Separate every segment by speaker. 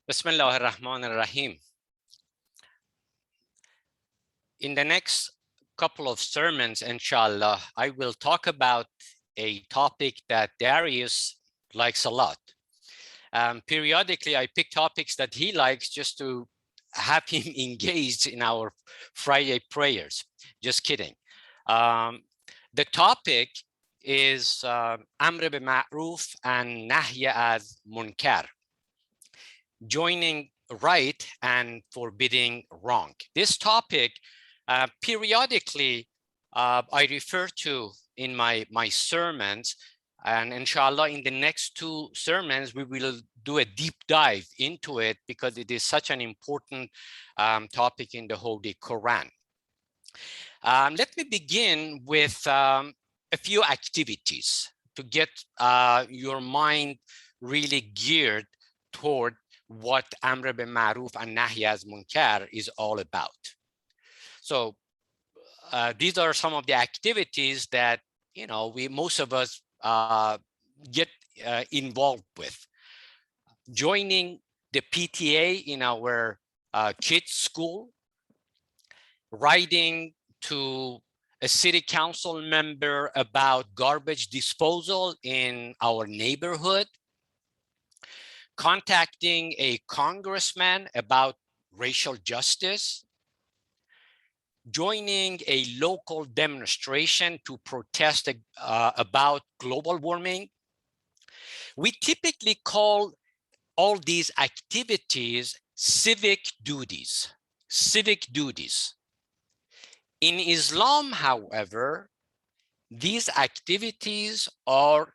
Speaker 1: Bismillah ar-Rahman ar-Rahim. In the next couple of sermons, inshallah, I will talk about a topic that Darius likes a lot. Periodically, I pick topics that he likes just to have him engaged in our Friday prayers. Just kidding. The topic is Amr bil Ma'ruf and Nahya as Munkar. Joining right and forbidding wrong. This topic, periodically, I refer to in my sermons, and inshallah, in the next two sermons, we will do a deep dive into it because it is such an important topic in the Holy Quran. Let me begin with a few activities to get your mind really geared toward what Amr bil Ma'ruf and Nahy as Munkar is all about. So these are some of the activities that most of us get involved with. Joining the PTA in our kids' school, writing to a city council member about garbage disposal in our neighborhood, contacting a congressman about racial justice, joining a local demonstration to protest about global warming. We typically call all these activities civic duties. Civic duties. In Islam, however, these activities are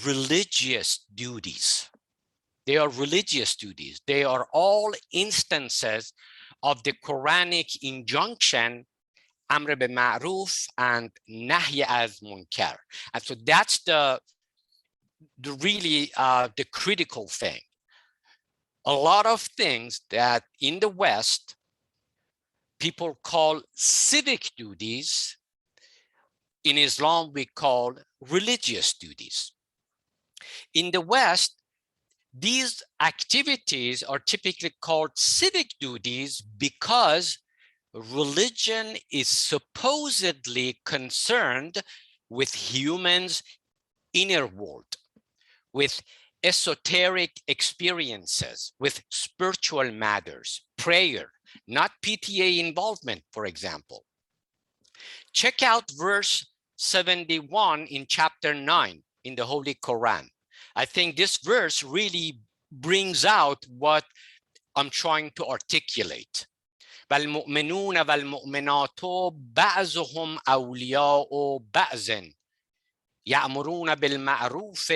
Speaker 1: religious duties. They are religious duties. They are all instances of the Quranic injunction, Amr bil Ma'ruf and Nahy as Munkar. And so that's the really the critical thing. A lot of things that in the West, people call civic duties, in Islam, we call religious duties. In the West, these activities are typically called civic duties because religion is supposedly concerned with humans' inner world, with esoteric experiences, with spiritual matters, prayer, not PTA involvement, for example. Check out verse 71 in chapter 9 in the Holy Quran. I think this verse really brings out what I'm trying to articulate. والمؤمنون والمؤمنات بعضهم أولياء بعض يأمرون بالمعروف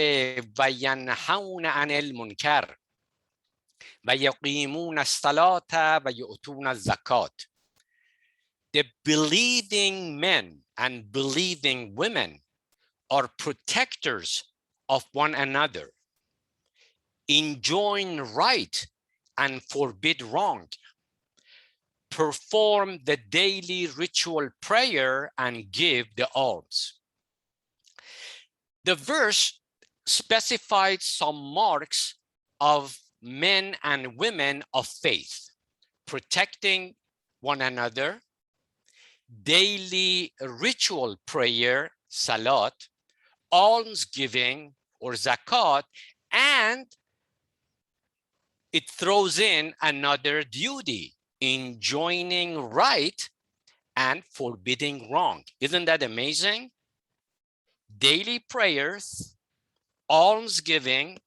Speaker 1: وينهون عن المنكر ويقيمون الصلاة ويؤتون الزكاة. The believing men and believing women are protectors of one another, enjoin right and forbid wrong, perform the daily ritual prayer and give the alms. The verse specified some marks of men and women of faith, protecting one another, daily ritual prayer, salat, almsgiving or zakat, and it throws in another duty, enjoining right and forbidding wrong. Isn't that amazing? Daily prayers, almsgiving,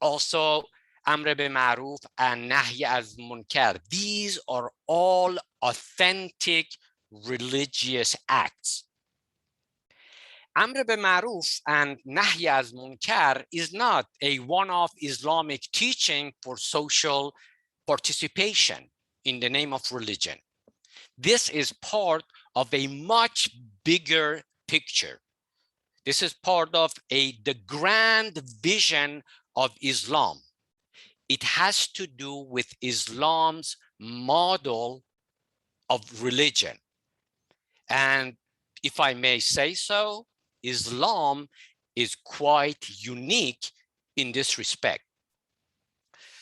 Speaker 1: also Amr bil Ma'ruf and Nahy as Munkar. These are all authentic religious acts. Amr bil Ma'ruf and Nahy as Munkar is not a one-off Islamic teaching for social participation in the name of religion. This is part of a much bigger picture. This is part of the grand vision of Islam. It has to do with Islam's model of religion. And if I may say so, Islam is quite unique in this respect.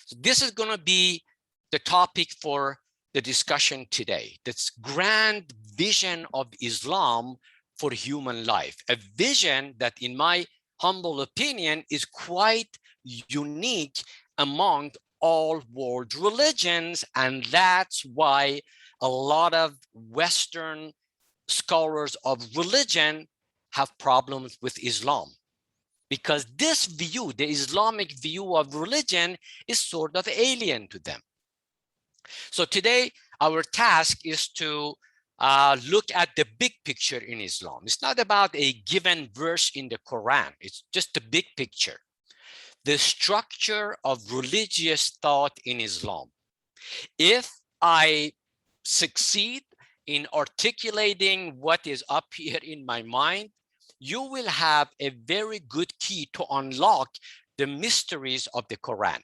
Speaker 1: So this is going to be the topic for the discussion today. This grand vision of Islam for human life, a vision that, in my humble opinion, is quite unique among all world religions. And that's why a lot of Western scholars of religion have problems with Islam, because this view, the Islamic view of religion, is sort of alien to them. So today, our task is to look at the big picture in Islam. It's not about a given verse in the Quran. It's just the big picture. The structure of religious thought in Islam. If I succeed in articulating what is up here in my mind, you will have a very good key to unlock the mysteries of the Quran.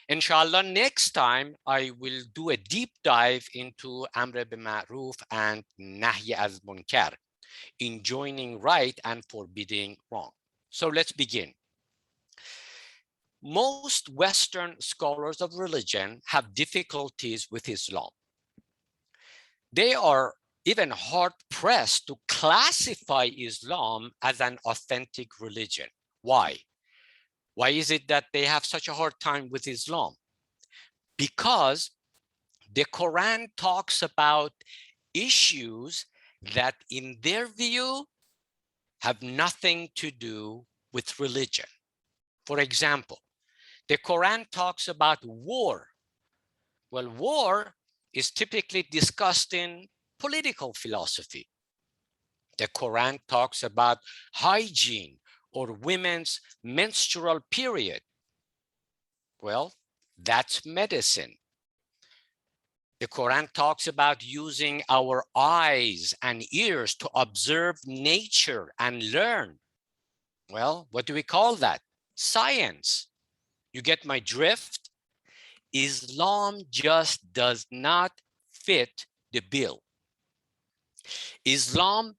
Speaker 1: Inshallah, next time I will do a deep dive into Amr bil Ma'ruf and Nahy az Munkar, enjoining right and forbidding wrong. So let's begin. Most Western scholars of religion have difficulties with Islam. They are even hard-pressed to classify Islam as an authentic religion. Why? Why is it that they have such a hard time with Islam? Because the Quran talks about issues that, in their view, have nothing to do with religion. For example, the Quran talks about war. Well, war is typically discussed in political philosophy. The Quran talks about hygiene or women's menstrual period. Well, that's medicine. The Quran talks about using our eyes and ears to observe nature and learn. Well, what do we call that? Science. You get my drift? Islam just does not fit the bill. Islam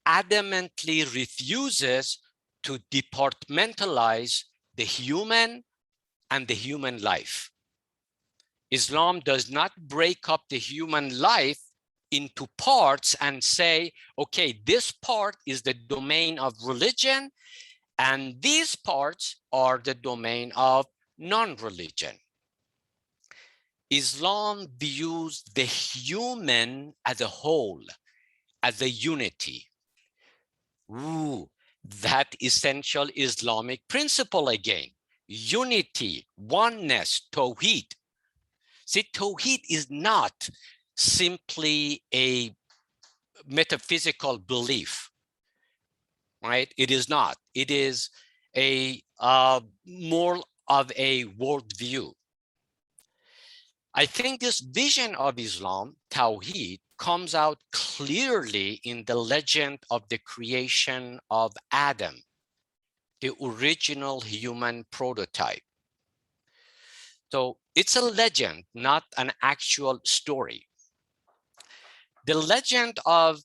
Speaker 1: adamantly refuses to departmentalize the human and the human life. Islam does not break up the human life into parts and say, okay, this part is the domain of religion, and these parts are the domain of non-religion. Islam views the human as a whole, as a unity. Ooh, that essential Islamic principle again. Unity, oneness, tawheed. See, tawheed is not simply a metaphysical belief, right? It is not. It is a more of a worldview. I think this vision of Islam, tawheed, comes out clearly in the legend of the creation of Adam, the original human prototype. So it's a legend, not an actual story. The legend of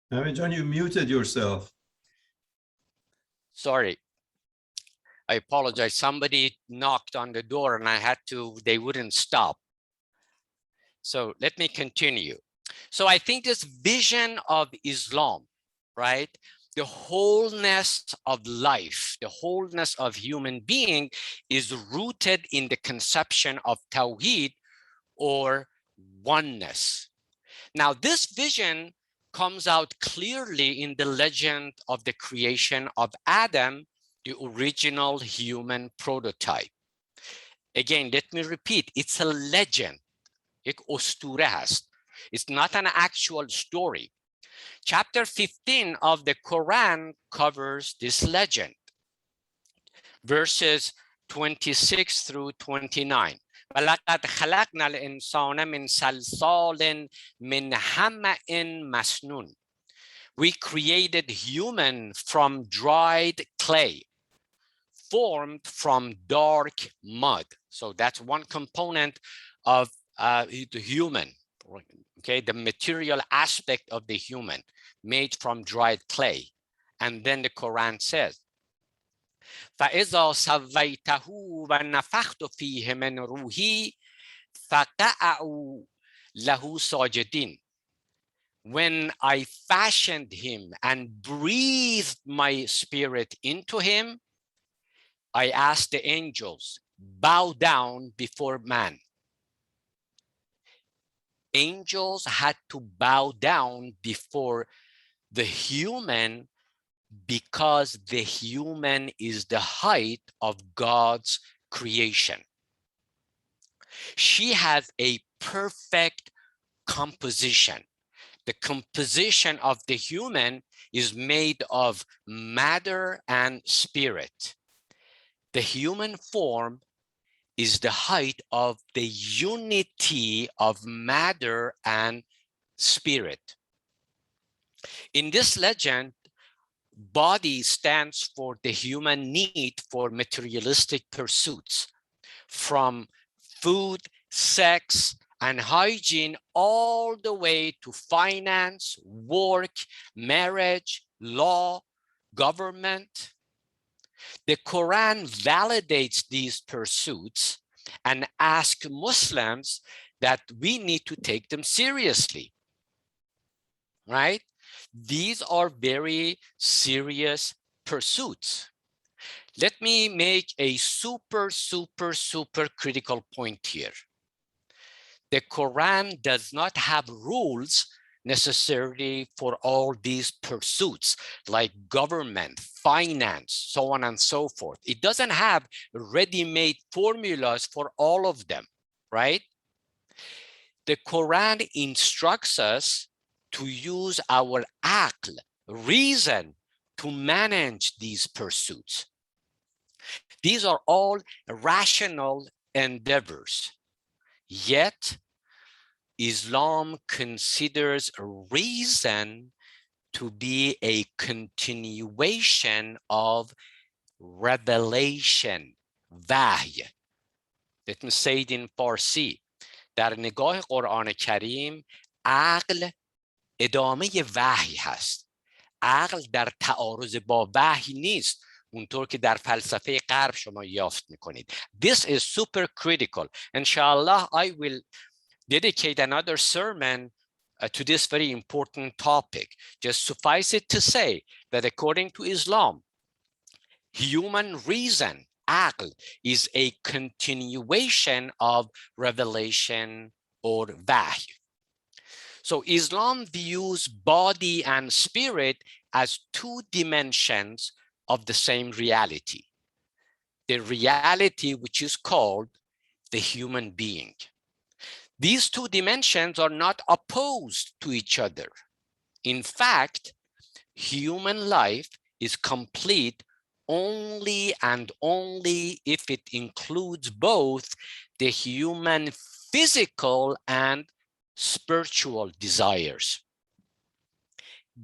Speaker 2: Hamid John, you muted yourself.
Speaker 1: Sorry, I apologize. Somebody knocked on the door and I had to, they wouldn't stop. So let me continue. So I think this vision of Islam, right? The wholeness of life, the wholeness of human being is rooted in the conception of tawheed, or oneness. Now, this vision comes out clearly in the legend of the creation of Adam, the original human prototype. Again, let me repeat, it's a legend. یک اسطوره هست. It's not an actual story. Chapter 15 of the Quran covers this legend. Verses 26 through 29. وَلَقَدْ خَلَقْنَا الْإِنسَانَ مِنْ صَلْصَالٍ مِنْ حَمَإٍ مَسْنُونٍ We created human from dried clay, formed from dark mud. So that's one component of the human, okay? The material aspect of the human, made from dried clay. And then the Quran says, فَإِذَا سَوَّيْتَهُ وَنَفَخْتُ فِيهِ مِنْ رُوحِي فَقَعُوا لَهُ سَاجِدِينَ. When I fashioned him and breathed my spirit into him, I asked the angels, bow down before man. Angels had to bow down before the human because the human is the height of God's creation. She has a perfect composition. The composition of the human is made of matter and spirit. The human form is the height of the unity of matter and spirit. In this legend, body stands for the human need for materialistic pursuits, from food, sex, and hygiene, all the way to finance, work, marriage, law, government. The Quran validates these pursuits and asks Muslims that we need to take them seriously, right? These are very serious pursuits. Let me make a super critical point here. The Quran does not have rules necessarily for all these pursuits, like government, finance, so on and so forth. It doesn't have ready-made formulas for all of them, right? The Quran instructs us to use our aql, reason, to manage these pursuits. These are all rational endeavors. Yet, Islam considers reason to be a continuation of revelation, وحی. Let me say it in Farsi. در نگاه قرآن کریم، عقل ادامه وحی هست. عقل در تعارض با وحی نیست، اونطور که در فلسفه غرب شما یافت میکنید. This is super critical. Inshallah, I will dedicate another sermon to this very important topic. Just suffice it to say that according to Islam, human reason, aql, is a continuation of revelation or wahy. So Islam views body and spirit as two dimensions of the same reality. The reality which is called the human being. These two dimensions are not opposed to each other. In fact, human life is complete only and only if it includes both the human physical and spiritual desires.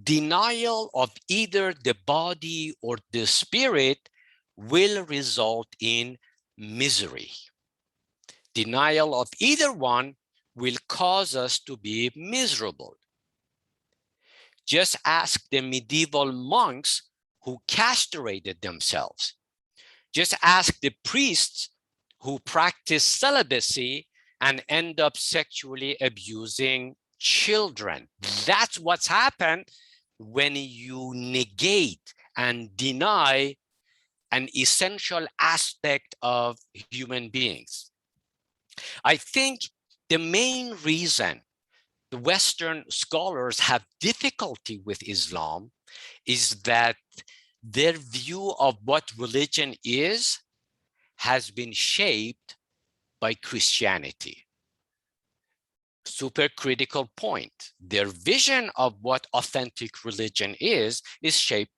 Speaker 1: Denial of either the body or the spirit will result in misery. Denial of either one will cause us to be miserable. Just ask the medieval monks who castrated themselves. Just ask the priests who practice celibacy and end up sexually abusing children. That's what's happened when you negate and deny an essential aspect of human beings. I think the main reason the Western scholars have difficulty with Islam is that their view of what religion is has been shaped by Christianity. Super critical point. Their vision of what authentic religion is shaped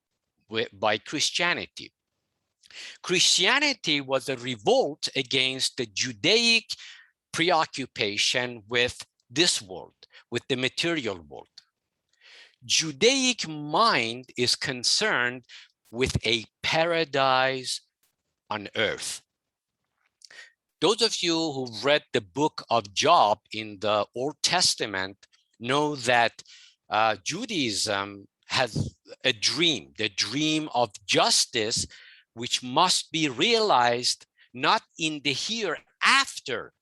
Speaker 1: by Christianity. Christianity was a revolt against the Judaic preoccupation with this world, with the material world. Judaic mind is concerned with a paradise on earth. Those of you who've read the book of Job in the Old Testament know that Judaism has a dream, the dream of justice, which must be realized not in the hereafter,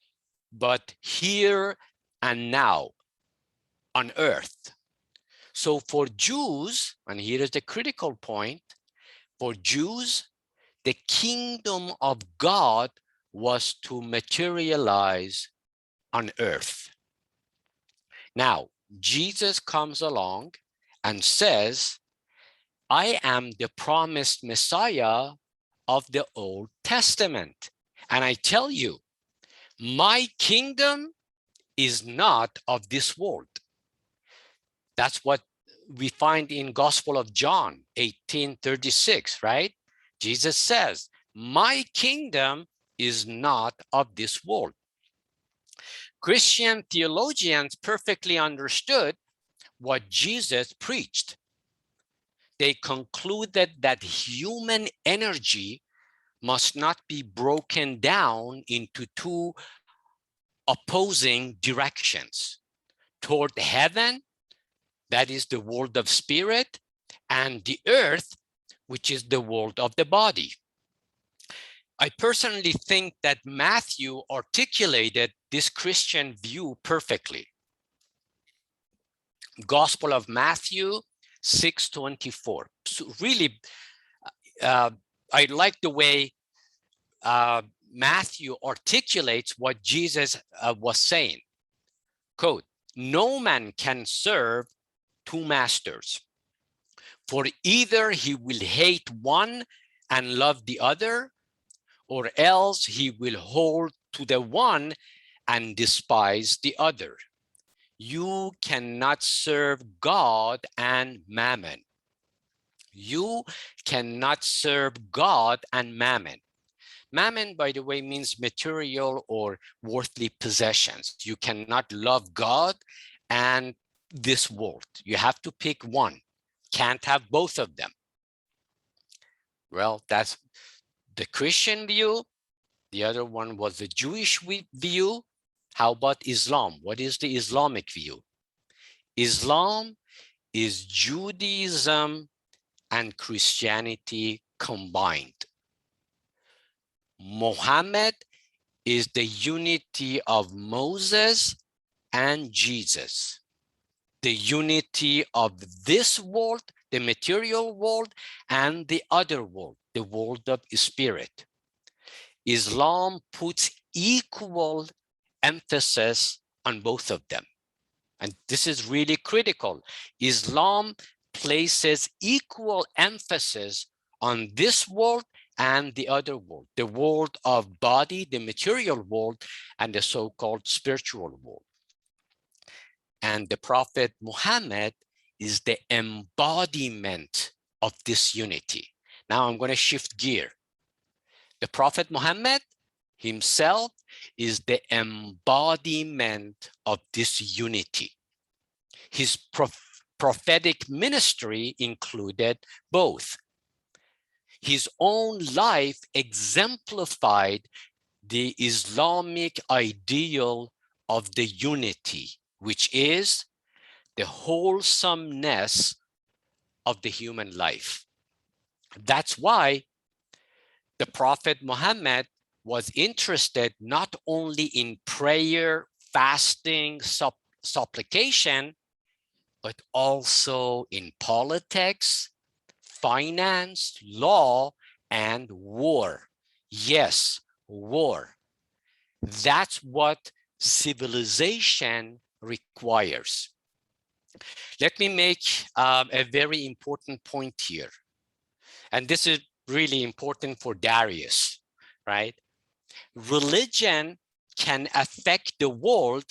Speaker 1: but here and now on earth. So for Jews, and here is the critical point, for Jews, the kingdom of God was to materialize on earth. Now, Jesus comes along and says, I am the promised Messiah of the Old Testament. And I tell you, my kingdom is not of this world. That's what we find in Gospel of John 18:36, right? Jesus says, my kingdom is not of this world. Christian theologians perfectly understood what Jesus preached. They concluded that human energy must not be broken down into two opposing directions: toward heaven, that is the world of spirit, and the earth, which is the world of the body. I personally think that Matthew articulated this Christian view perfectly. Gospel of Matthew 6:24. So really, I like the way Matthew articulates what Jesus was saying. Quote, no man can serve two masters, for either he will hate one and love the other, or else he will hold to the one and despise the other. You cannot serve God and mammon. You cannot serve God and mammon. Mammon, by the way, means material or worldly possessions. You cannot love God and this world. You have to pick one. Can't have both of them. Well, that's the Christian view. The other one was the Jewish view. How about Islam? What is the Islamic view? Islam is Judaism and Christianity combined. Muhammad is the unity of Moses and Jesus, the unity of this world, the material world, and the other world, the world of spirit. Islam puts equal emphasis on both of them. And this is really critical. Islam places equal emphasis on this world and the other world, the world of body, the material world, and the so-called spiritual world. And the Prophet Muhammad is the embodiment of this unity. Now I'm going to shift gear. The Prophet Muhammad himself is the embodiment of this unity. His prophetic ministry included both. His own life exemplified the Islamic ideal of the unity, which is the wholesomeness of the human life. That's why the Prophet Muhammad was interested not only in prayer, fasting, supplication, but also in politics, finance, law, and war. Yes, war. That's what civilization requires. Let me make a very important point here. And this is really important for Darius, right? Religion can affect the world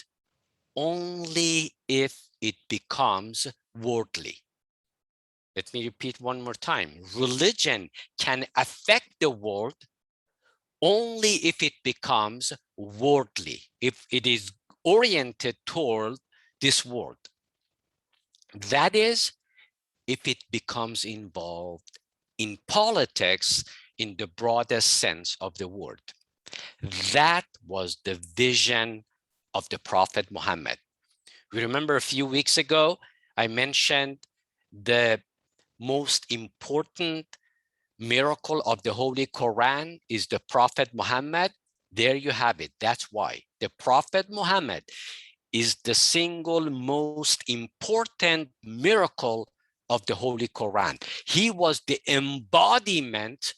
Speaker 1: only if it becomes worldly. Let me repeat one more time. Religion can affect the world only if it becomes worldly, if it is oriented toward this world. That is, if it becomes involved in politics in the broadest sense of the word. That was the vision of the Prophet Muhammad. We remember a few weeks ago, I mentioned the most important miracle of the Holy Quran is the Prophet Muhammad. There you have it. That's why the Prophet Muhammad is the single most important miracle of the Holy Quran. He was the embodiment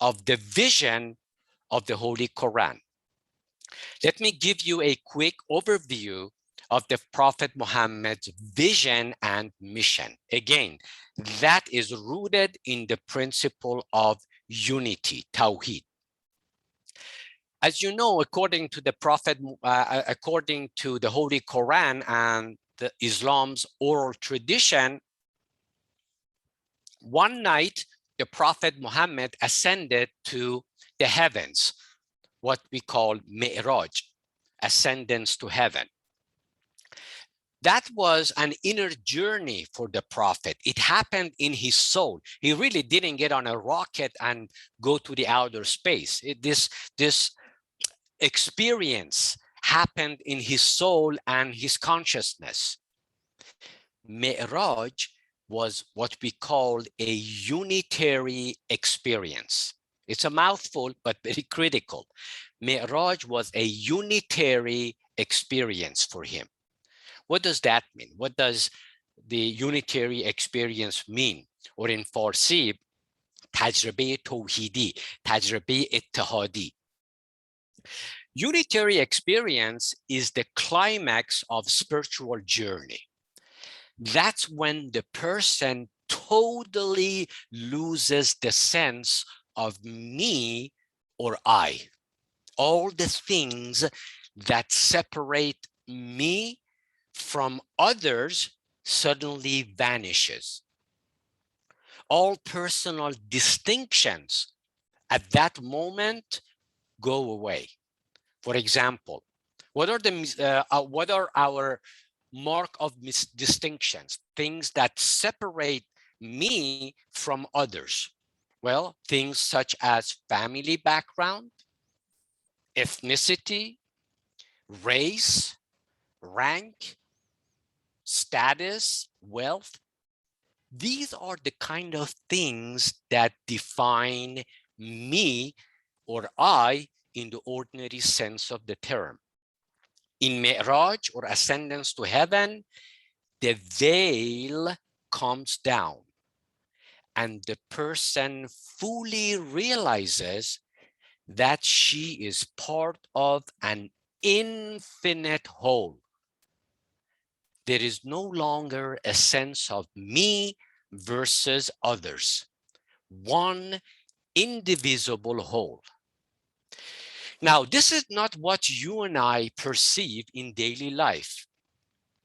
Speaker 1: of the vision of the Holy Quran. Let me give you a quick overview of the Prophet Muhammad's vision and mission. Again, that is rooted in the principle of unity, Tawheed. As you know, according to the Prophet, according to the Holy Quran and Islam's oral tradition, one night the Prophet Muhammad ascended to the heavens, what we call Mi'raj, ascendance to heaven. That was an inner journey for the Prophet. It happened in his soul. He really didn't get on a rocket and go to the outer space. This experience happened in his soul and his consciousness. Mi'raj was what we call a unitary experience. It's a mouthful, but very critical. Mi'raj was a unitary experience for him. What does that mean? What does the unitary experience mean? Or in Farsi, تجربه توحیدی, تجربه اتحادی. Unitary experience is the climax of spiritual journey. That's when the person totally loses the sense of me or I. All the things that separate me from others suddenly vanishes. All personal distinctions at that moment go away. For example, what are our mark of distinctions, things that separate me from others? Well, things such as family background, ethnicity, race, rank, status, wealth. These are the kind of things that define me or I in the ordinary sense of the term. In Mi'raj, or ascendance to heaven, the veil comes down and the person fully realizes that she is part of an infinite whole. There is no longer a sense of me versus others. One indivisible whole. Now, this is not what you and I perceive in daily life.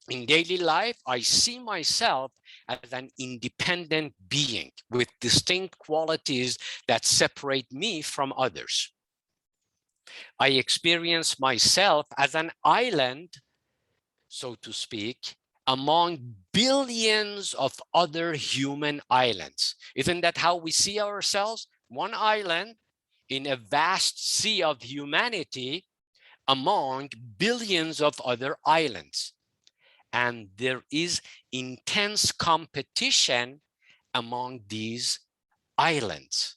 Speaker 1: In daily life, I see myself as an independent being with distinct qualities that separate me from others. I experience myself as an island, so to speak, among billions of other human islands. Isn't that how we see ourselves? One island in a vast sea of humanity among billions of other islands. And there is intense competition among these islands.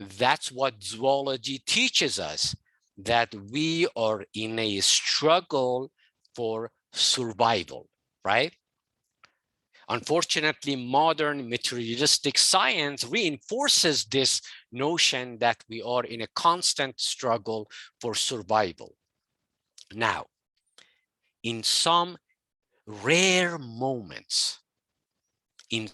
Speaker 1: That's what zoology teaches us, that we are in a struggle for survival, right? Unfortunately, modern materialistic science reinforces this notion that we are in a constant struggle for survival. Now, in some rare moments, you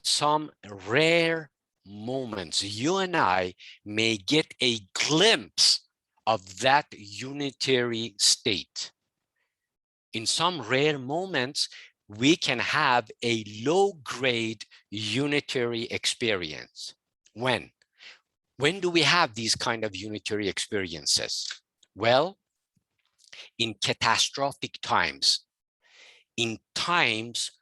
Speaker 1: and I may get a glimpse of that unitary state. In some rare moments, we can have a low-grade unitary experience. When? When do we have these kind of unitary experiences? Well, in catastrophic times, in times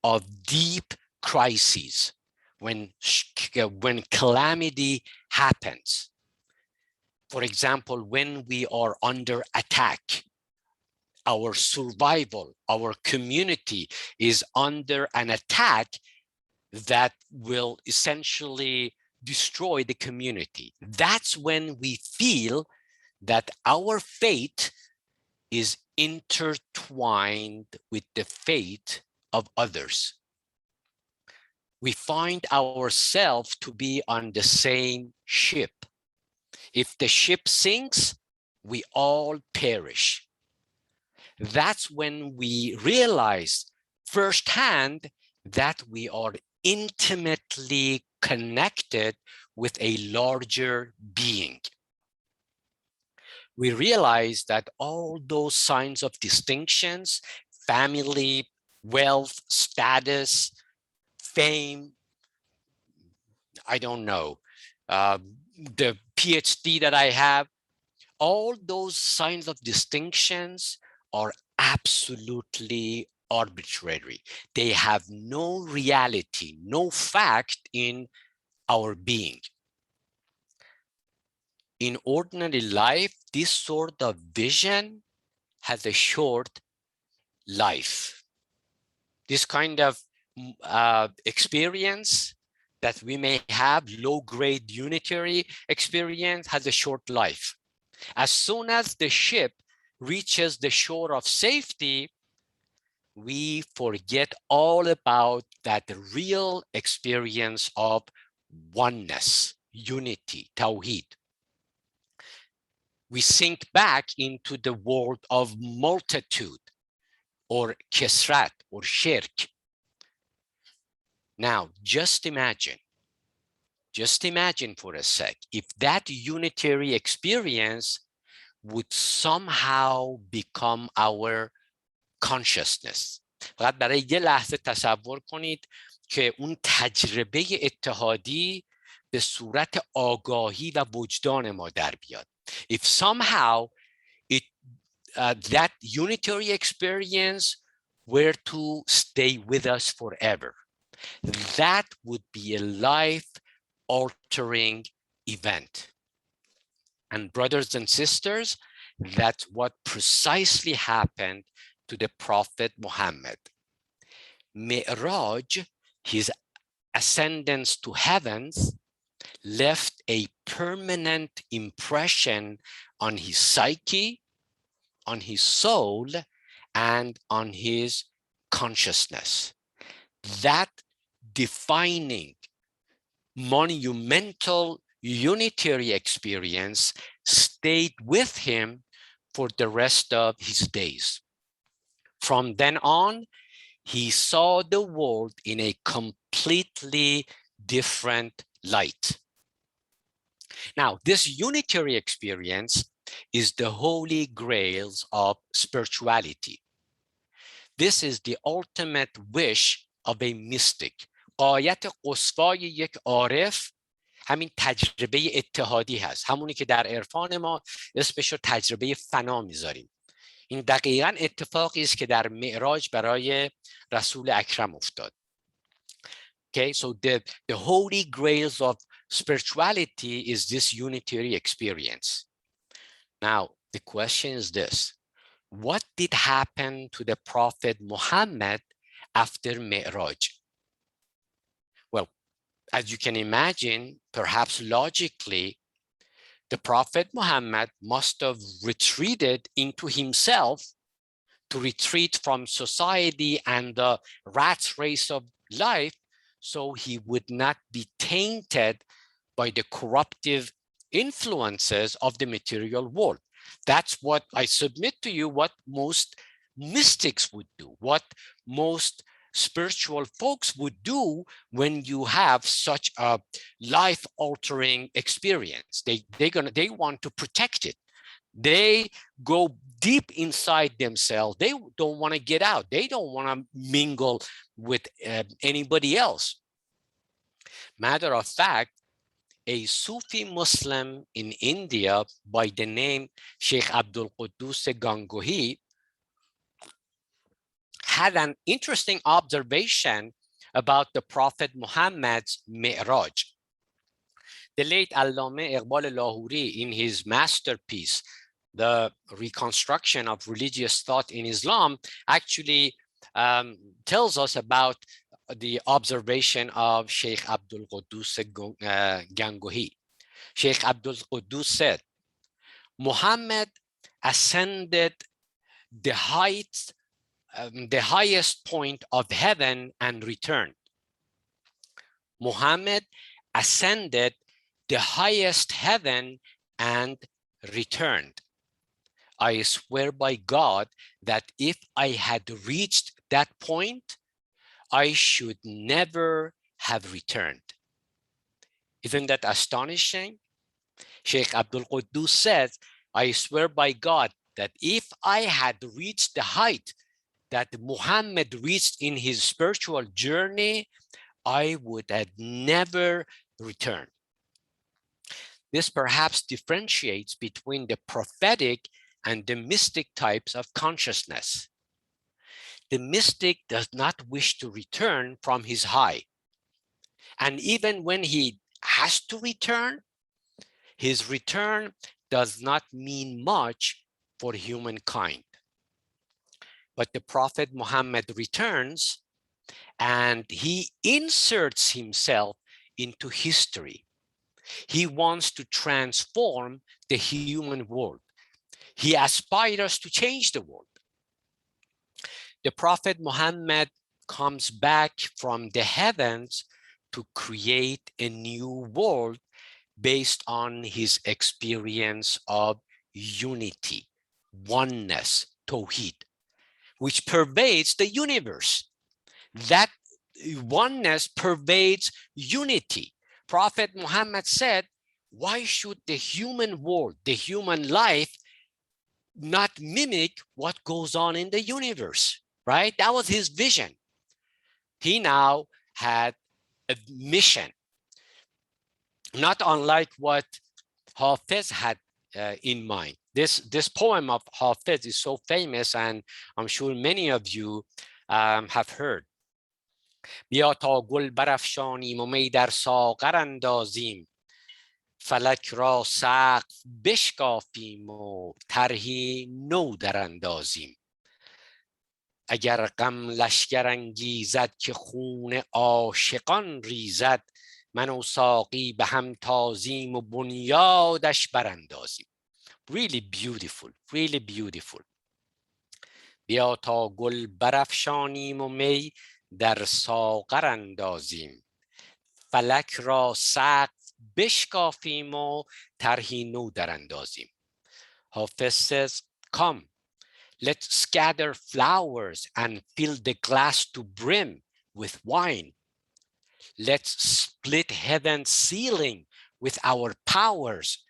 Speaker 1: of deep crises, when calamity happens. For example, when we are under attack, our survival, our community is under an attack that will essentially destroy the community. That's when we feel that our fate is intertwined with the fate of others. We find ourselves to be on the same ship. If the ship sinks, we all perish. That's when we realize firsthand that we are intimately connected with a larger being. We realize that all those signs of distinctions, family, wealth, status, fame, I don't know, the PhD that I have, all those signs of distinctions are absolutely arbitrary. They have no reality, no fact in our being. In ordinary life, this sort of vision has a short life. This kind of experience that we may have, low-grade unitary experience, has a short life. As soon as the ship reaches the shore of safety, we forget all about that real experience of oneness, unity, tawheed. We sink back into the world of multitude, or kesrat, or shirk. Now, just imagine for a sec, if that unitary experience would somehow become our consciousness. فقط برای یه لحظه تصور کنید که اون تجربه اتحادی به صورت آگاهی و وجدان ما در بیاد. If somehow that unitary experience were to stay with us forever, that would be a life-altering event. And brothers and sisters, that's what precisely happened to the Prophet Muhammad. Mi'raj, his ascendance to heavens, left a permanent impression on his psyche, on his soul, and on his consciousness. That defining, monumental, unitary experience stayed with him for the rest of his days. From then on, he saw the world in a completely different light. Now, this unitary experience is the holy grails of spirituality. This is the ultimate wish of a mystic. غایت قصوای یک عارف همین تجربه اتحادی هست. همونی که در عرفان ما اسمش رو تجربه فنا میذاریم. این دقیقاً اتفاقی است که در معراج برای رسول اکرم افتاد. Okay, so the holy grails of spirituality is this unitary experience. Now, the question is this: what did happen to the Prophet Muhammad after Mi'raj? Well, as you can imagine, perhaps logically, the Prophet Muhammad must have retreated into himself to retreat from society and the rat race of life, so he would not be tainted by the corruptive influences of the material world. That's what I submit to you, what most mystics would do, what most spiritual folks would do when you have such a life-altering experience. They want to protect it. They go deep inside themselves. They don't want to get out. They don't want to mingle with anybody else. Matter of fact, a Sufi Muslim in India by the name Sheikh Abdul Quddus Gangohi had an interesting observation about the Prophet Muhammad's Mi'raj. The late Allame Iqbal Lahori, in his masterpiece, The Reconstruction of Religious Thought in Islam, actually tells us about the observation of Sheikh Abdul Quddus Gangohi. Sheikh Abdul Quddus said, Muhammad ascended the heights, the highest point of heaven and returned. Muhammad ascended the highest heaven and returned. I swear by God that if I had reached that point, I should never have returned. Isn't that astonishing? Sheikh Abdul Quddus says, I swear by God that if I had reached the height that Muhammad reached in his spiritual journey, I would have never returned. This perhaps differentiates between the prophetic and the mystic types of consciousness. The mystic does not wish to return from his high. And even when he has to return, his return does not mean much for humankind. But the Prophet Muhammad returns and he inserts himself into history. He wants to transform the human world. He aspires to change the world. The Prophet Muhammad comes back from the heavens to create a new world based on his experience of unity, oneness, Tawheed, which pervades the universe. That oneness pervades unity. Prophet Muhammad said, why should the human world, the human life, not mimic what goes on in the universe, right? That was his vision. He now had a mission, not unlike what Hafiz had in mind. This poem of Hafiz is so famous, and I'm sure many of you have heard. بیا تا گل برافشانیم و می در ساغر اندازیم، فلک را سقف بشکافیم و طرحی نو در اندازیم. اگر غم لشکر انگیزد که خون عاشقان ریزد، من و ساقی به هم تازیم و بنیادش براندازیم. Really beautiful, really beautiful. بیا تا گل برافشانیم و می در ساغر اندازیم، فلک را سقف بشکافیم و طرحی نو در اندازیم. Hafiz says, come, let's scatter flowers and fill the glass to brim with wine. Let's split heaven's ceiling with our powers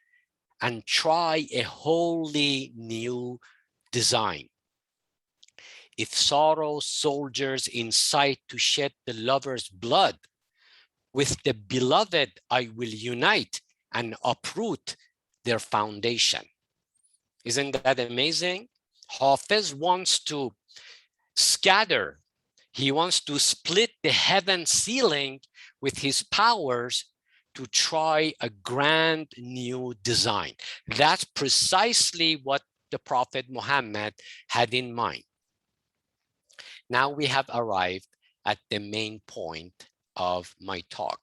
Speaker 1: and try a wholly new design. If sorrow soldiers incite to shed the lover's blood, with the beloved I will unite and uproot their foundation. Isn't that amazing? Hafiz wants to scatter. He wants to split the heaven ceiling with his powers to try a grand new design. That's precisely what the Prophet Muhammad had in mind. Now we have arrived at the main point of my talk.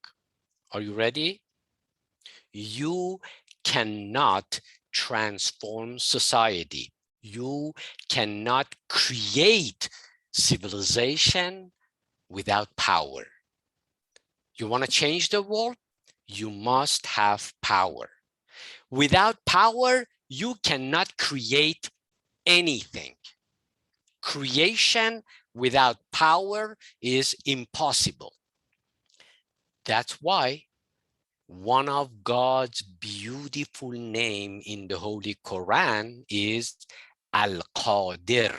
Speaker 1: Are you ready? You cannot transform society. You cannot create civilization without power. You want to change the world? You must have power. Without power, you cannot create anything. Creation without power is impossible. That's why one of God's beautiful names in the Holy Quran is Al-Qadir,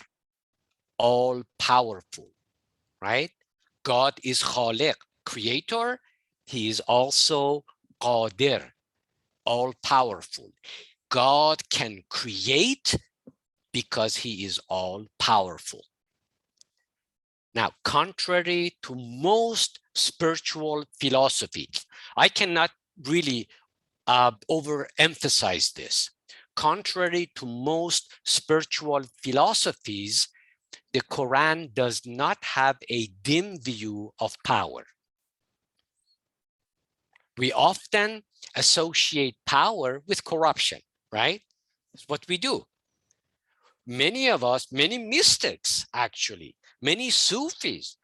Speaker 1: all-powerful, right? God is Khaliq, creator. He is also Qadir, all-powerful. God can create because he is all-powerful. Now, contrary to most spiritual philosophies, I cannot really overemphasize this. Contrary to most spiritual philosophies, the Quran does not have a dim view of power. We often associate power with corruption, right? That's what we do. Many of us, many mystics actually, many Sufis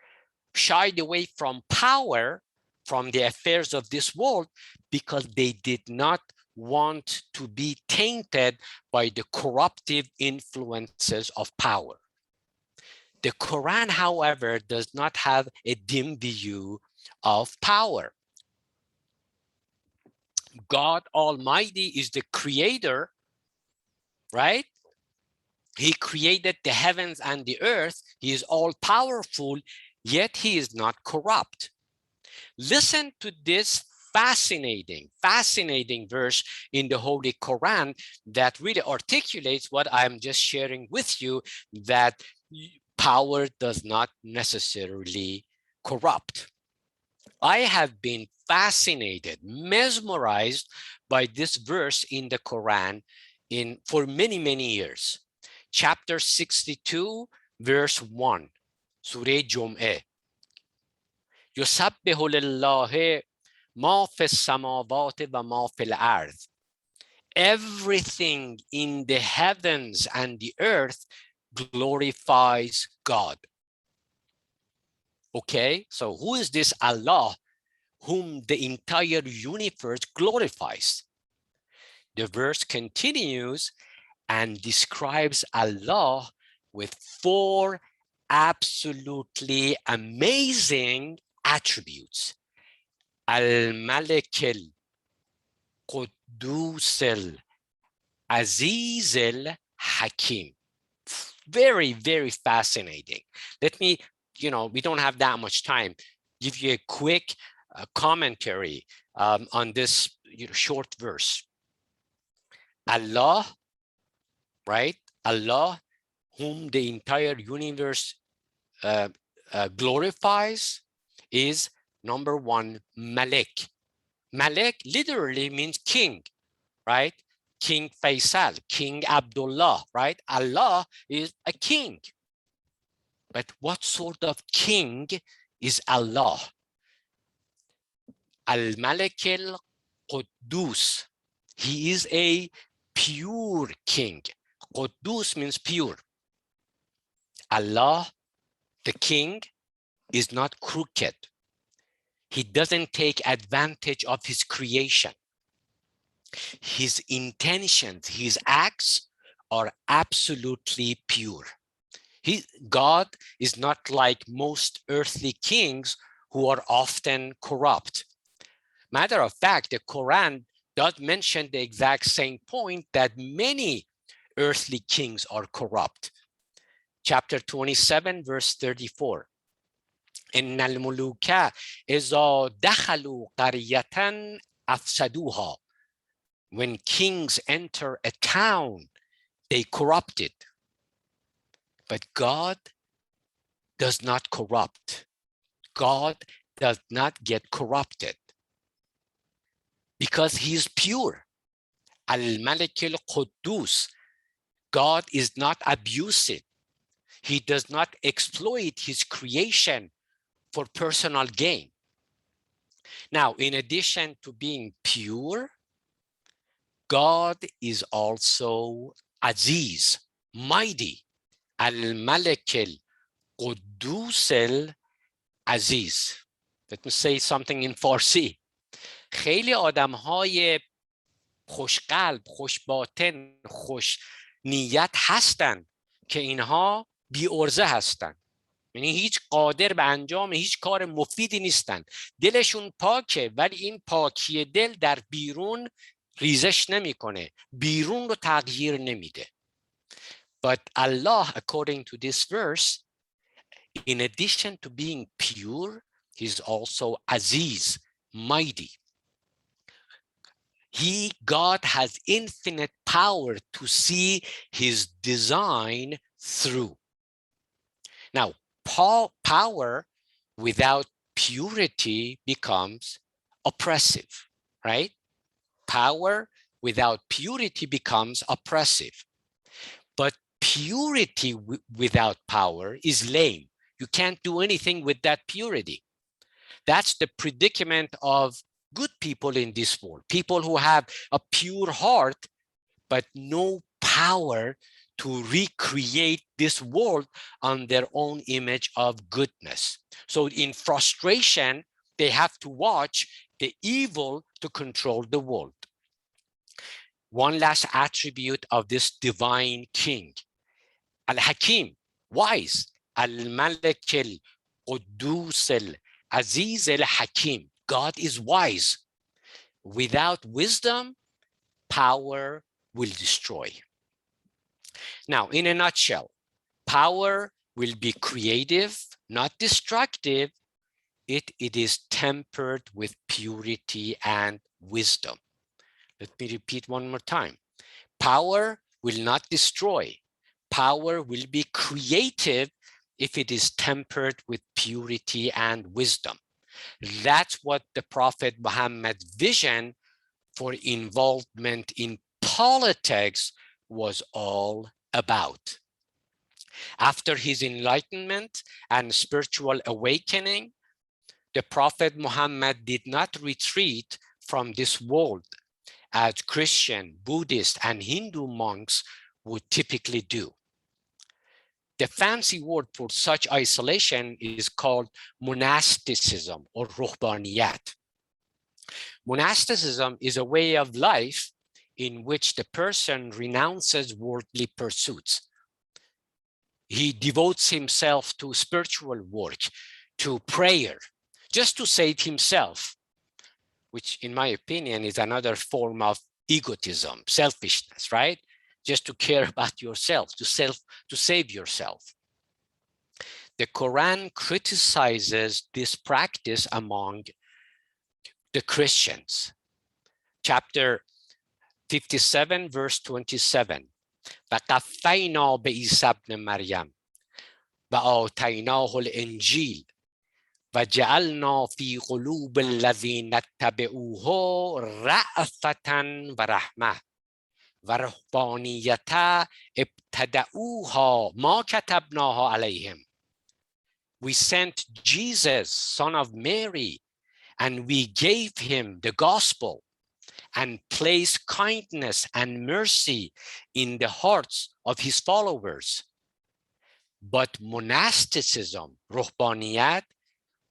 Speaker 1: shied away from power, from the affairs of this world, because they did not want to be tainted by the corruptive influences of power. The Quran, however, does not have a dim view of power. God Almighty is the creator, right? He created the heavens and the earth. He is all powerful, yet he is not corrupt. Listen to this fascinating verse in the Holy Quran that really articulates what I'm just sharing with you, that power does not necessarily corrupt. I have been fascinated, mesmerized by this verse in the Quran for many, many years. Chapter 62, verse 1, Surah Jum'ah. يسبح لله ما في السماوات وما في الأرض. Everything in the heavens and the earth glorifies God. Okay, so who is this Allah whom the entire universe glorifies? The verse continues and describes Allah with 4 absolutely amazing attributes. Al-Malik al-Quddus al-Aziz al-Hakim. Very, very fascinating. Let me, we don't have that much time, give you a quick commentary on this short verse. Allah, right? Allah, whom the entire universe glorifies, is number 1, Malik. Malik literally means king, right? King Faisal, King Abdullah, right? Allah is a king. But what sort of king is Allah? Al-Malik al-Quddus. He is a pure king. Quddus means pure. Allah, the king, is not crooked. He doesn't take advantage of his creation. His intentions, his acts are absolutely pure. God is not like most earthly kings who are often corrupt. Matter of fact, the Quran does mention the exact same point, that many earthly kings are corrupt. Chapter 27, verse 34. إن الملوك إذا دخلوا قرية أفسدوها. When kings enter a town, they corrupt it. But God does not corrupt. God does not get corrupted because he is pure. Al-Malik al-Quddus. God is not abusive. He does not exploit his creation for personal gain. Now, in addition to being pure, God is also Aziz, mighty. Al-Malik al-Quddus al-Aziz. Let me say something in Farsi. خیلی آدم‌های خوشقلب، خوشباطن، خوش نیت هستن که اینها بی عرضه هستن. یعنی هیچ قادر به انجام هیچ کار مفیدی نیستن. دلشون پاکه، ولی این پاکی دل در بیرون ریزش نمیکنه، بیرون رو تغییر نمیده. But Allah, according to this verse, in addition to being pure, he's also Aziz, mighty. God has infinite power to see his design through. Now, Power without purity becomes oppressive, right? Power without purity becomes oppressive. But purity without power is lame. You can't do anything with that purity. That's the predicament of good people in this world. People who have a pure heart, but no power to recreate this world on their own image of goodness. So in frustration, they have to watch the evil to control the world. One last attribute of this divine king, Al-Hakim, wise, Al-Malik al-Quddus al-Aziz al-Hakim. God is wise. Without wisdom, power will destroy. Now, in a nutshell, power will be creative, not destructive. It is tempered with purity and wisdom. Let me repeat one more time. Power will not destroy. Power will be creative if it is tempered with purity and wisdom. That's what the Prophet Muhammad's vision for involvement in politics was all about. After his enlightenment and spiritual awakening, the Prophet Muhammad did not retreat from this world as Christian, Buddhist, and Hindu monks would typically do. The fancy word for such isolation is called monasticism or ruhbaniyat. Monasticism is a way of life in which the person renounces worldly pursuits. He devotes himself to spiritual work, to prayer, just to save himself, which in my opinion is another form of egotism, selfishness, right? Just to care about yourself, to save yourself. The Quran criticizes this practice among the Christians. Chapter 57, verse 27. وَقَفَّيْنَا بِعِيسَى ابْنِ مَرْيَمَ وَآتَيْنَاهُ الْإِنْجِيلَ وَجَعَلْنَا فِي قُلُوبِ الَّذِينَ اتَّبَعُوهُ رَأْفَةً وَرَحْمَةً وَرَهْبَانِيَّةً ابْتَدَعُوهَا مَا كَتَبْنَاهَا عَلَيْهِمْ. We sent Jesus, son of Mary, and we gave him the gospel and placed kindness and mercy in the hearts of his followers. But monasticism, ruhbaniyat,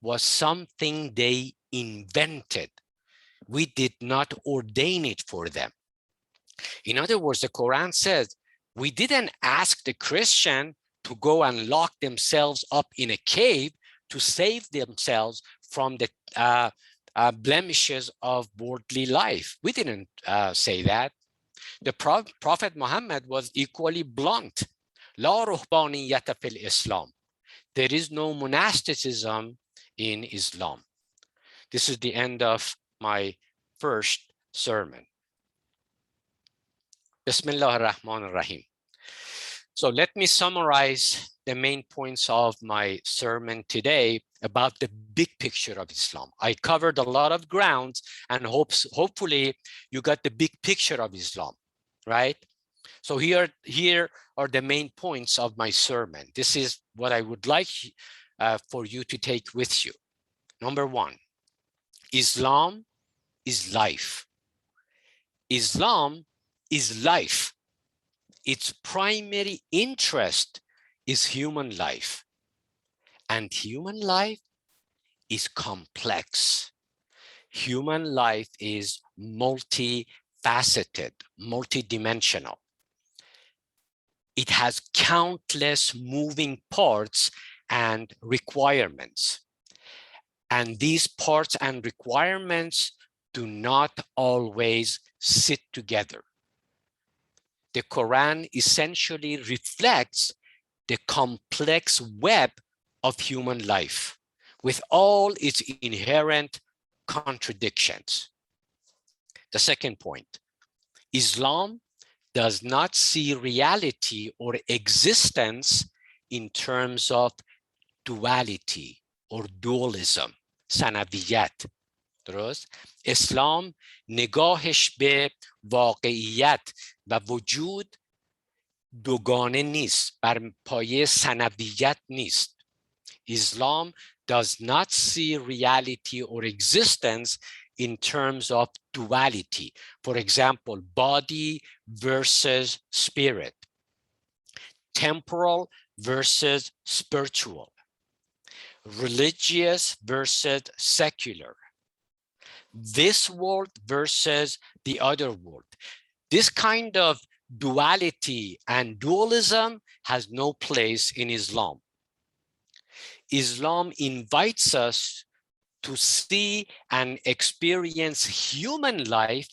Speaker 1: was something they invented. We did not ordain it for them. In other words, the Quran says, we didn't ask the Christian to go and lock themselves up in a cave to save themselves from the blemishes of worldly life. We didn't say that. The Prophet Muhammad was equally blunt. La ruhbaniyata fil Islam. There is no monasticism in Islam. This is the end of my first sermon. Bismillah ar-Rahman ar-Rahim. So let me summarize the main points of my sermon today about the big picture of Islam. I covered a lot of grounds and hopefully you got the big picture of Islam, right? So here are the main points of my sermon. This is what I would like for you to take with you. Number one, Islam is life. Islam is life. Its primary interest is human life. And human life is complex. Human life is multifaceted, multidimensional. It has countless moving parts and requirements. And these parts and requirements do not always sit together. The Quran essentially reflects the complex web of human life with all its inherent contradictions. The second point, Islam does not see reality or existence in terms of duality or dualism. ثنویت. درست؟ اسلام نگاهش به واقعیت و وجود دوگانه نیست، بر پایه ثنویت نیست. Islam does not see reality or existence in terms of duality. For example, body versus spirit, temporal versus spiritual, religious versus secular, this world versus the other world. This kind of duality and dualism has no place in Islam. Islam invites us to see and experience human life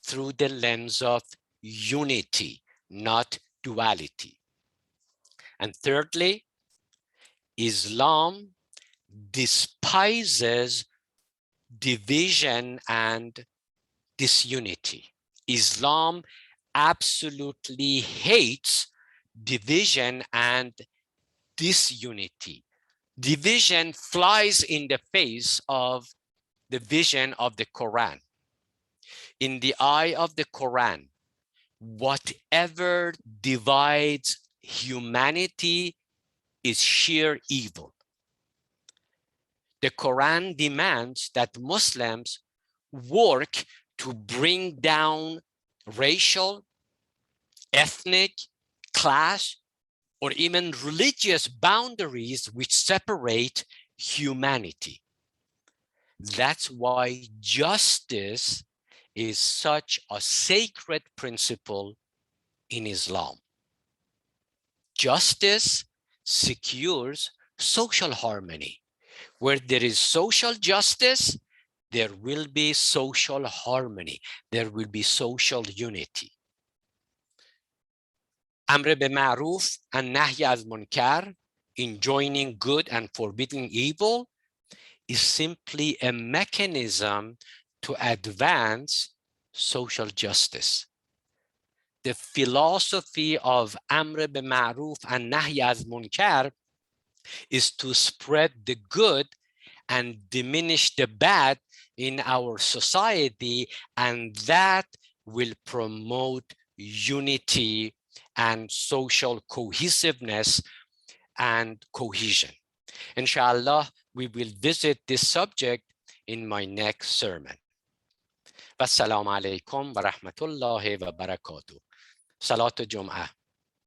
Speaker 1: through the lens of unity, not duality. And thirdly, Islam despises division and disunity. Islam absolutely hates division and disunity. Division flies in the face of the vision of the Quran. In the eye of the Quran, whatever divides humanity is sheer evil. The Quran demands that Muslims work to bring down racial, ethnic, class, or even religious boundaries which separate humanity. That's why justice is such a sacred principle in Islam. Justice secures social harmony. Where there is social justice, there will be social harmony. There will be social unity. امر به معروف and نهی از منکر, enjoining good and forbidding evil, is simply a mechanism to advance social justice. The philosophy of امر به معروف and نهی از منکر is to spread the good and diminish the bad in our society, and that will promote unity and social cohesiveness and cohesion. Inshallah, we will visit this subject in my next sermon. Wassalamu alaikum wa rahmatullahi wa barakatuh. Salat al-Jum'ah.